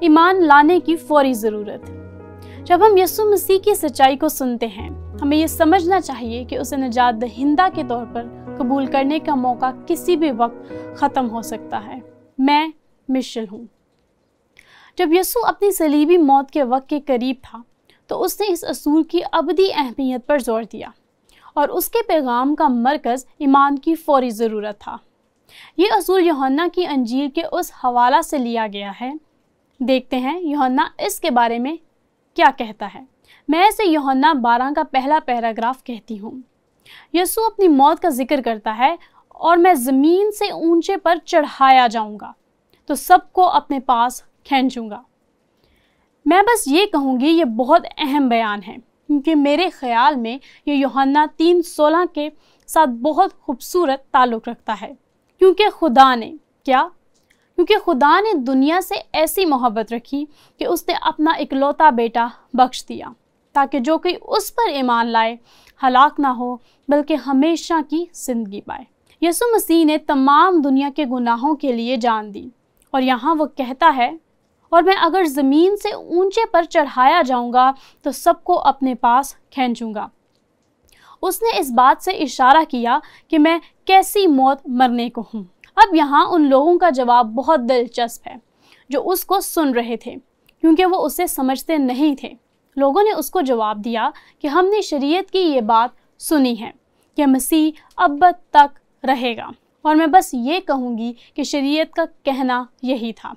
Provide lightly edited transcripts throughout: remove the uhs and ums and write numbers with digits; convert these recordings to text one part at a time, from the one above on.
ईमान लाने की फौरी ज़रूरत। जब हम यीशु मसीह की सच्चाई को सुनते हैं, हमें ये समझना चाहिए कि उसे निजात दहिंदा के तौर पर कबूल करने का मौका किसी भी वक्त ख़त्म हो सकता है। मैं मिशेल हूँ। जब यीशु अपनी सलीबी मौत के वक्त के करीब था तो उसने इस असूल की अबदी अहमियत पर जोर दिया और उसके पैगाम का मरकज़ ईमान की फौरी ज़रूरत था। ये असूल यूहन्ना की अंजील के उस हवाला से लिया गया है। देखते हैं यूहन्ना इसके बारे में क्या कहता है। मैं इसे यूहन्ना 12 का पहला पैराग्राफ कहती हूँ। यीशु अपनी मौत का जिक्र करता है, और मैं ज़मीन से ऊंचे पर चढ़ाया जाऊँगा तो सबको अपने पास खींचूंगा। मैं बस ये कहूँगी, ये बहुत अहम बयान है क्योंकि मेरे ख्याल में ये यूहन्ना 3:16 के साथ बहुत खूबसूरत ताल्लुक़ रखता है। क्योंकि खुदा ने दुनिया से ऐसी मोहब्बत रखी कि उसने अपना इकलौता बेटा बख्श दिया, ताकि जो कोई उस पर ईमान लाए हलाक ना हो बल्कि हमेशा की ज़िंदगी पाए। यीशु मसीह ने तमाम दुनिया के गुनाहों के लिए जान दी, और यहाँ वो कहता है, और मैं अगर ज़मीन से ऊंचे पर चढ़ाया जाऊँगा तो सबको अपने पास खींचूंगा। उसने इस बात से इशारा किया कि मैं कैसी मौत मरने को हूँ। अब यहाँ उन लोगों का जवाब बहुत दिलचस्प है जो उसको सुन रहे थे, क्योंकि वो उसे समझते नहीं थे। लोगों ने उसको जवाब दिया कि हमने शरीयत की ये बात सुनी है कि मसीह अब तक रहेगा, और मैं बस ये कहूँगी कि शरीयत का कहना यही था।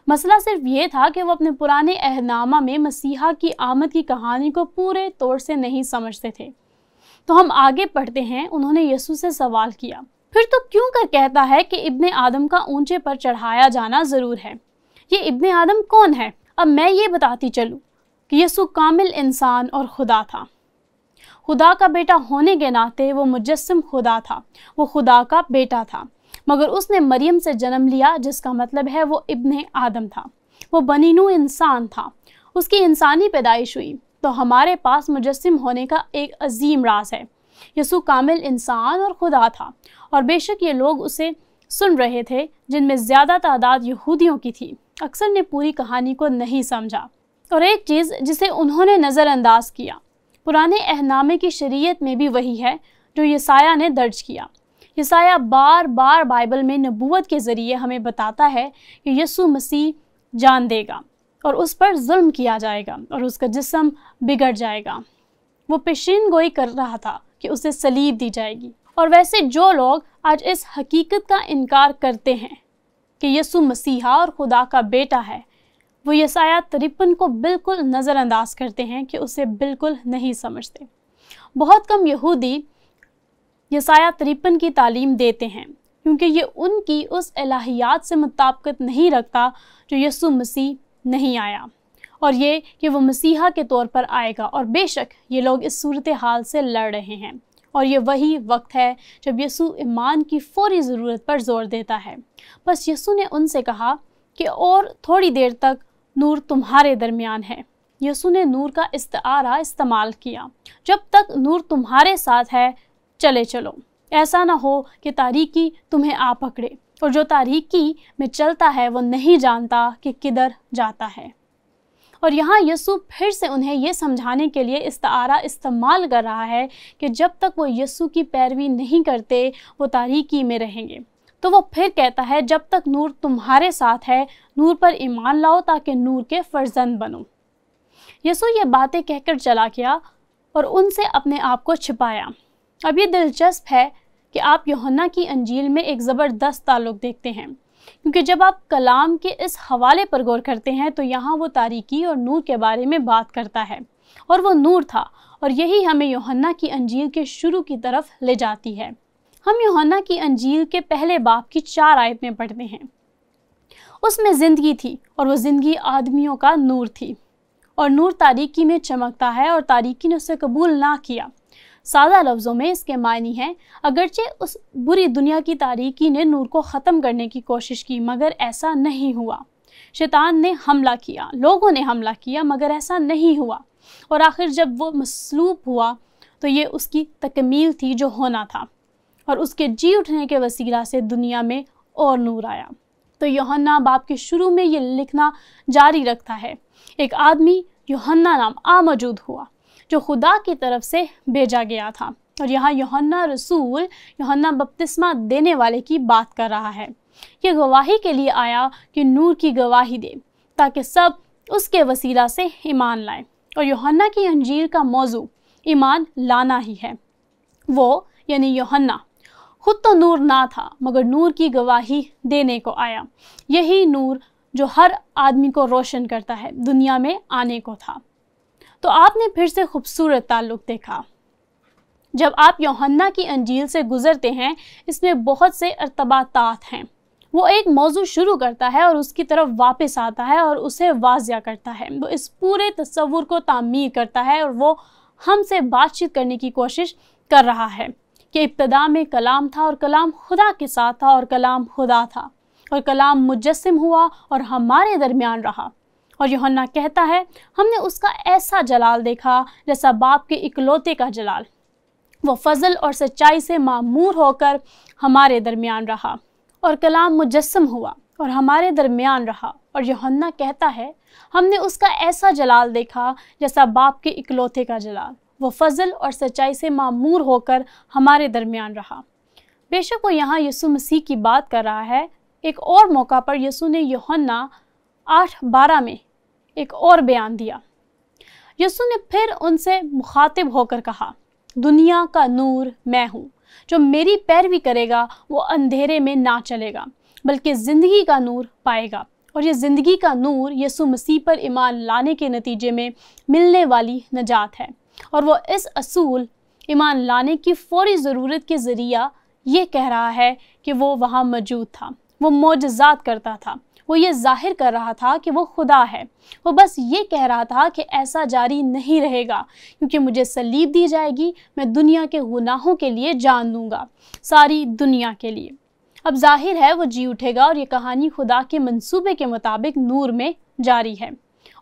मसला सिर्फ ये था कि वो अपने पुराने अहदनामा में मसीहा की आमद की कहानी को पूरे तौर से नहीं समझते थे। तो हम आगे पढ़ते हैं। उन्होंने यीशु से सवाल किया, फिर तो क्यों कर कहता है कि इब्ने आदम का ऊंचे पर चढ़ाया जाना ज़रूर है? ये इब्ने आदम कौन है? अब मैं ये बताती चलूँ कि यीशु कामिल इंसान और खुदा था। खुदा का बेटा होने के नाते वो मुजस्सम खुदा था, वो खुदा का बेटा था। मगर उसने मरियम से जन्म लिया, जिसका मतलब है वो इब्ने आदम था, वो बनीनू इंसान था, उसकी इंसानी पैदाइश हुई। तो हमारे पास मुजस्सिम होने का एक अजीम राज है। यीशु कामिल इंसान और खुदा था, और बेशक ये लोग उसे सुन रहे थे, जिनमें ज़्यादा तादाद यहूदियों की थी। अक्सर ने पूरी कहानी को नहीं समझा, और एक चीज़ जिसे उन्होंने नज़रअंदाज किया, पुराने अहदनामे की शरीयत में भी वही है जो यसाया ने दर्ज किया। यसाया बार बार बाइबल में नबूवत के ज़रिए हमें बताता है कि यीशु मसीह जान देगा और उस पर जुल्म किया जाएगा और उसका जिस्म बिगड़ जाएगा। वो पेशीन गोई कर रहा था कि उसे सलीब दी जाएगी। और वैसे जो लोग आज इस हकीकत का इनकार करते हैं कि यीशु मसीहा और खुदा का बेटा है, वो यसाया 53 को बिल्कुल नज़रअंदाज करते हैं कि उसे बिल्कुल नहीं समझते। बहुत कम यहूदी यसाया 53 की तालीम देते हैं, क्योंकि ये उनकी उस इलाहियात से मुताबिकत नहीं रखता जो यीशु मसीह नहीं आया, और ये कि वो मसीहा के तौर पर आएगा। और बेशक ये लोग इस सूरत हाल से लड़ रहे हैं, और ये वही वक्त है जब यीशु ईमान की फौरी ज़रूरत पर जोर देता है। बस यीशु ने उनसे कहा कि और थोड़ी देर तक नूर तुम्हारे दरमियान है। यीशु ने नूर का इस्तारा इस्तेमाल किया। जब तक नूर तुम्हारे साथ है, चले चलो, ऐसा ना हो कि तारीकी तुम्हें आ पकड़े, और जो तारीकी में चलता है वो नहीं जानता कि किधर जाता है। और यहाँ यीशु फिर से उन्हें ये समझाने के लिए इस्तारा इस्तेमाल कर रहा है कि जब तक वो यीशु की पैरवी नहीं करते वो तारीकी में रहेंगे। तो वो फिर कहता है, जब तक नूर तुम्हारे साथ है, नूर पर ईमान लाओ ताकि नूर के फर्जंद बनो। यीशु ये बातें कहकर चला गया और उनसे अपने आप को छिपाया। अब ये दिलचस्प है कि आप यूहन्ना की अंजील में एक ज़बरदस्त ताल्लुक़ देखते हैं, क्योंकि जब आप कलाम के इस हवाले पर गौर करते हैं तो यहाँ वो तारीकी और नूर के बारे में बात करता है, और वो नूर था, और यही हमें यूहन्ना की अंजील के शुरू की तरफ ले जाती है। हम यूहन्ना की अंजील के पहले बाब की 4 आयत में पढ़ते हैं, उसमें ज़िंदगी थी और वो ज़िंदगी आदमियों का नूर थी, और नूर तारीकी में चमकता है और तारीकी ने उसे कबूल ना किया। सादा लफ्ज़ों में इसके मायने हैं, अगरचे उस बुरी दुनिया की तारीकी ने नूर को ख़त्म करने की कोशिश की, मगर ऐसा नहीं हुआ। शैतान ने हमला किया, लोगों ने हमला किया, मगर ऐसा नहीं हुआ। और आखिर जब वो मसलूब हुआ तो ये उसकी तकमील थी जो होना था, और उसके जी उठने के वसीला से दुनिया में और नूर आया। تو यूहन्ना बाब के शुरू में ये लिखना जारी रखता है। एक आदमी यूहन्ना नाम मौजूद हुआ जो खुदा की तरफ से भेजा गया था। और यहाँ यूहन्ना रसूल यूहन्ना बपतिस्मा देने वाले की बात कर रहा है। ये गवाही के लिए आया कि नूर की गवाही दे ताकि सब उसके वसीला से ईमान लाएं। और यूहन्ना की अंजील का मौजू ईमान लाना ही है। वो यानी यूहन्ना खुद तो नूर ना था मगर नूर की गवाही देने को आया। यही नूर जो हर आदमी को रोशन करता है दुनिया में आने को था। तो आपने फिर से खूबसूरत ताल्लुक देखा। जब आप यूहन्ना की अंजील से गुजरते हैं इसमें बहुत से इर्तबातात हैं। वो एक मौजू शुरू करता है और उसकी तरफ वापस आता है और उसे वाज़िया करता है। वो इस पूरे तस्वुर को तामीर करता है और वो हमसे बातचीत करने की कोशिश कर रहा है कि इब्तिदा में कलाम था और कलाम खुदा के साथ था और कलाम खुदा था और कलाम मुजस्सिम हुआ और हमारे दरमियान रहा। और यूहन्ना कहता है हमने उसका ऐसा जलाल देखा जैसा बाप के इकलौते का जलाल। वो फजल और सच्चाई से मामूर होकर हमारे दरमियान रहा और कलाम मुजस्सम हुआ और हमारे दरमियान रहा। और यूहन्ना कहता है हमने उसका ऐसा जलाल देखा जैसा बाप के इकलौते का जलाल। वो फजल और सच्चाई से मामूर होकर हमारे दरमियान रहा। बेशक वो यहाँ यीशु मसीह की बात कर रहा है। एक और मौका पर यीशु ने यूहन्ना 8:12 में एक और बयान दिया। यीशु ने फिर उनसे मुखातिब होकर कहा दुनिया का नूर मैं हूँ। जो मेरी पैरवी करेगा वो अंधेरे में ना चलेगा बल्कि ज़िंदगी का नूर पाएगा। और ये ज़िंदगी का नूर यीशु मसीह पर ईमान लाने के नतीजे में मिलने वाली नजात है। और वो इस असूल ईमान लाने की फौरी ज़रूरत के ज़रिया ये कह रहा है कि वो वहाँ मौजूद था। वो मोजज़ात करता था। वो ये जाहिर कर रहा था कि वो खुदा है। वो बस ये कह रहा था कि ऐसा जारी नहीं रहेगा क्योंकि मुझे सलीब दी जाएगी। मैं दुनिया के गुनाहों के लिए जान दूंगा, सारी दुनिया के लिए। अब जाहिर है वो जी उठेगा और ये कहानी खुदा के मंसूबे के मुताबिक नूर में जारी है।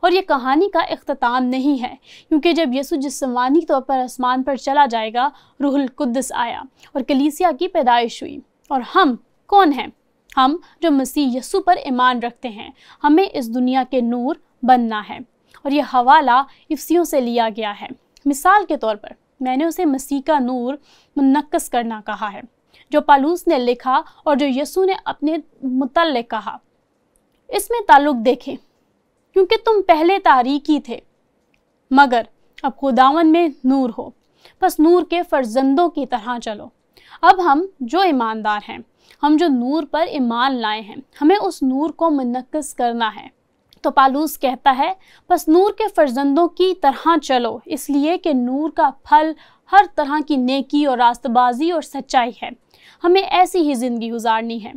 और ये कहानी का इख्तिताम नहीं है क्योंकि जब यीशु जिस्मानी तौर पर आसमान पर चला जाएगा रूहुल कुद्दस आया और कलीसिया की पैदाइश हुई। और हम कौन हैं? हम जो मसीह यीशु पर ईमान रखते हैं। हमें इस दुनिया के नूर बनना है। और ये हवाला इफ्सियों से लिया गया है। मिसाल के तौर पर मैंने उसे मसीह का नूर मुनक्कस करना कहा है जो पालूस ने लिखा और जो यीशु ने अपने मुतल्लिक कहा। इसमें ताल्लुक देखें क्योंकि तुम पहले तारीकी थे मगर अब खुदावन में नूर हो। बस नूर के फर्जंदों की तरह चलो। अब हम जो ईमानदार हैं, हम जो नूर पर ईमान लाए हैं, हमें उस नूर को मुनक्कस करना है। तो पालूस कहता है बस नूर के फर्जंदों की तरह चलो इसलिए कि नूर का फल हर तरह की नेकी और रास्तबाजी और सच्चाई है। हमें ऐसी ही ज़िंदगी गुजारनी है।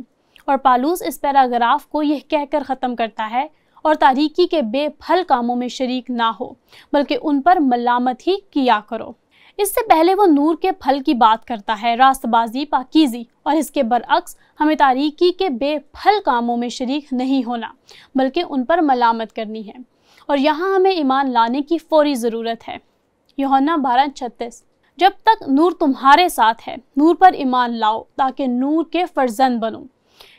और पालूस इस पैराग्राफ को यह कहकर ख़त्म करता है और तारीकी के बेफल कामों में शरीक ना हो बल्कि उन पर मलामत ही किया करो। इससे पहले वो नूर के फल की बात करता है, रास्तबाजी, पाकीज़ी। और इसके बरअक्स हमें तारीकी के बेफल कामों में शरीक नहीं होना बल्कि उन पर मलामत करनी है। और यहाँ हमें ईमान लाने की फौरी ज़रूरत है। यूहन्ना 12:36 जब तक नूर तुम्हारे साथ है नूर पर ईमान लाओ ताकि नूर के फर्जंद बनो।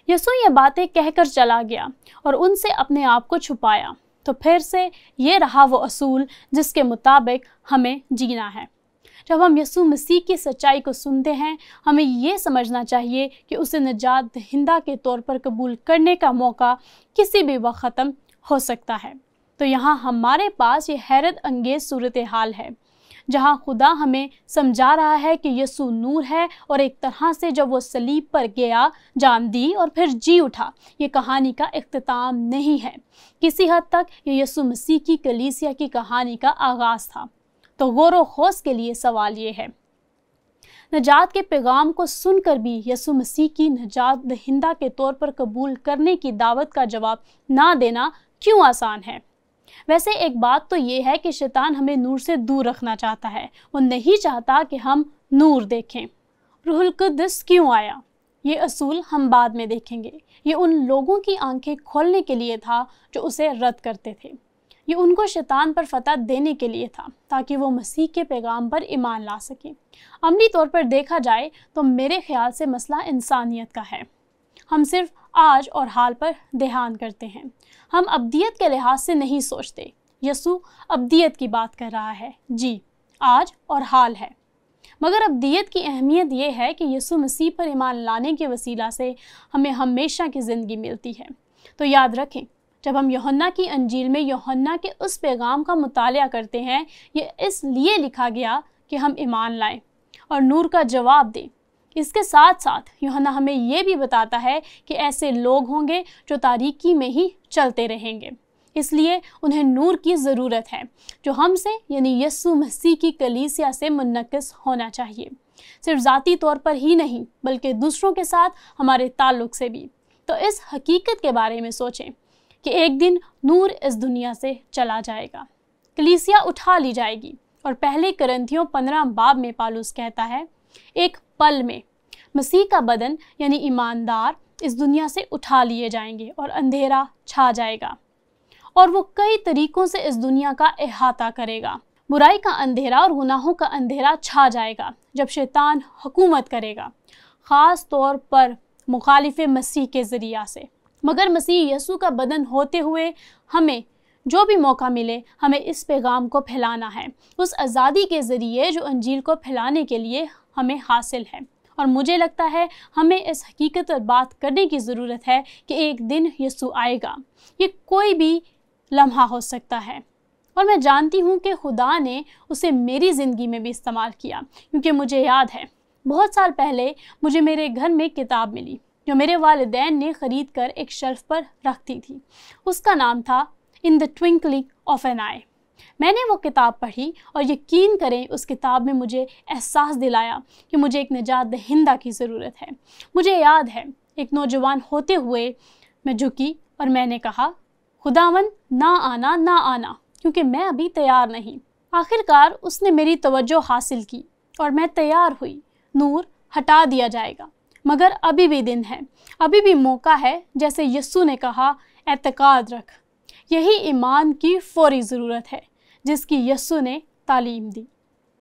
यीशु ये बातें कहकर चला गया और उनसे अपने आप को छुपाया। तो फिर से ये रहा वो असूल जिसके मुताबिक हमें जीना है। जब हम यीशु मसीह की सच्चाई को सुनते हैं हमें ये समझना चाहिए कि उसे निजात दहिंदा के तौर पर कबूल करने का मौका किसी भी वक्त ख़त्म हो सकता है। तो यहाँ हमारे पास ये हैरत अंगेज़ सूरत हाल है जहाँ खुदा हमें समझा रहा है कि यीशु नूर है और एक तरह से जब वो सलीब पर गया, जान दी और फिर जी उठा, ये कहानी का इख्तिताम नहीं है। किसी हद तक ये यीशु मसीह की कलीसिया की कहानी का आगाज़ था। तो गौर खोज के लिए सवाल ये है, नजात के पैगाम को सुनकर भी यीशु मसीह की नजात दहिंदा के तौर पर कबूल करने की दावत का जवाब ना देना क्यों आसान है? वैसे एक बात तो ये है कि शैतान हमें नूर से दूर रखना चाहता है। वो नहीं चाहता कि हम नूर देखें। रूहुल कुद्दस क्यों आया? ये असूल हम बाद में देखेंगे। ये उन लोगों की आंखें खोलने के लिए था जो उसे रद्द करते थे। ये उनको शैतान पर फतह देने के लिए था ताकि वो मसीह के पैगाम पर ईमान ला सके। अमली तौर पर देखा जाए तो मेरे ख्याल से मसला इंसानियत का है। हम सिर्फ آج اور حال پر دھیان کرتے ہیں۔ ہم ابدیت کے لحاظ سے نہیں سوچتے۔ یسوع ابدیت کی بات کر رہا ہے، جی، آج اور حال ہے۔ مگر ابدیت کی اہمیت یہ ہے کہ یسوع مسیح پر ایمان لانے کے وسیلہ سے ہمیں ہمیشہ کی زندگی ملتی ہے۔ تو یاد رکھیں، جب ہم یوحنا کی انجیل میں یوحنا کے اس پیغام کا مطالعہ کرتے ہیں، یہ اس لیے لکھا گیا کہ ہم ایمان لائیں اور نور کا جواب دیں۔ اس کے ساتھ ساتھ یوحنا ہمیں یہ بھی بتاتا ہے کہ ایسے لوگ ہوں گے جو تاریکی میں ہی چلتے رہیں گے، اس لیے انہیں نور کی ضرورت ہے جو ہم سے یعنی یسوع مسیح کی کلیسیا سے منعکس ہونا چاہیے، صرف ذاتی طور پر ہی نہیں بلکہ دوسروں کے ساتھ ہمارے تعلق سے بھی۔ تو اس حقیقت کے بارے میں سوچیں کہ ایک دن نور اس دنیا سے چلا جائے گا، کلیسیا اٹھا لی جائے گی، اور پہلے کرنتھیوں 15 باب میں پالوس کہتا ہے، ایک پل میں مسیح کا بدن یعنی ایماندار اس دنیا سے اٹھا لیے جائیں گے اور اندھیرا چھا جائے گا، اور وہ کئی طریقوں سے اس دنیا کا احاطہ کرے گا۔ برائی کا اندھیرا اور گناہوں کا اندھیرا چھا جائے گا جب شیطان حکومت کرے گا، خاص طور پر مخالف مسیح کے ذریعہ سے۔ مگر مسیح یسوع کا بدن ہوتے ہوئے ہمیں جو بھی موقع ملے ہمیں اس پیغام کو پھیلانا ہے، اس آزادی کے ذریعے جو انجیل کو پھیلانے کے لیے ہمیں حاصل ہے۔ اور مجھے لگتا ہے ہمیں اس حقیقت پر بات کرنے کی ضرورت ہے کہ ایک دن یسوع آئے گا۔ یہ کوئی بھی لمحہ ہو سکتا ہے، اور میں جانتی ہوں کہ خدا نے اسے میری زندگی میں بھی استعمال کیا، کیونکہ مجھے یاد ہے بہت سال پہلے مجھے میرے گھر میں کتاب ملی جو میرے والدین نے خرید کر ایک شیلف پر رکھ دی تھی۔ اس کا نام تھا ان دا ٹوئنکلنگ آف این آئی۔ میں نے وہ کتاب پڑھی اور یقین کریں اس کتاب میں مجھے احساس دلایا کہ مجھے ایک نجات دہندہ کی ضرورت ہے۔ مجھے یاد ہے ایک نوجوان ہوتے ہوئے میں جھکی اور میں نے کہا، خداوند نہ آنا نہ آنا، کیونکہ میں ابھی تیار نہیں۔ آخر کار اس نے میری توجہ حاصل کی اور میں تیار ہوئی۔ نور ہٹا دیا جائے گا، مگر ابھی بھی دن ہے، ابھی بھی موقع ہے۔ جیسے یسوع نے کہا، اعتقاد رکھ۔ یہی ایمان کی فوری ضرورت ہے جس کی یسوع نے تعلیم دی۔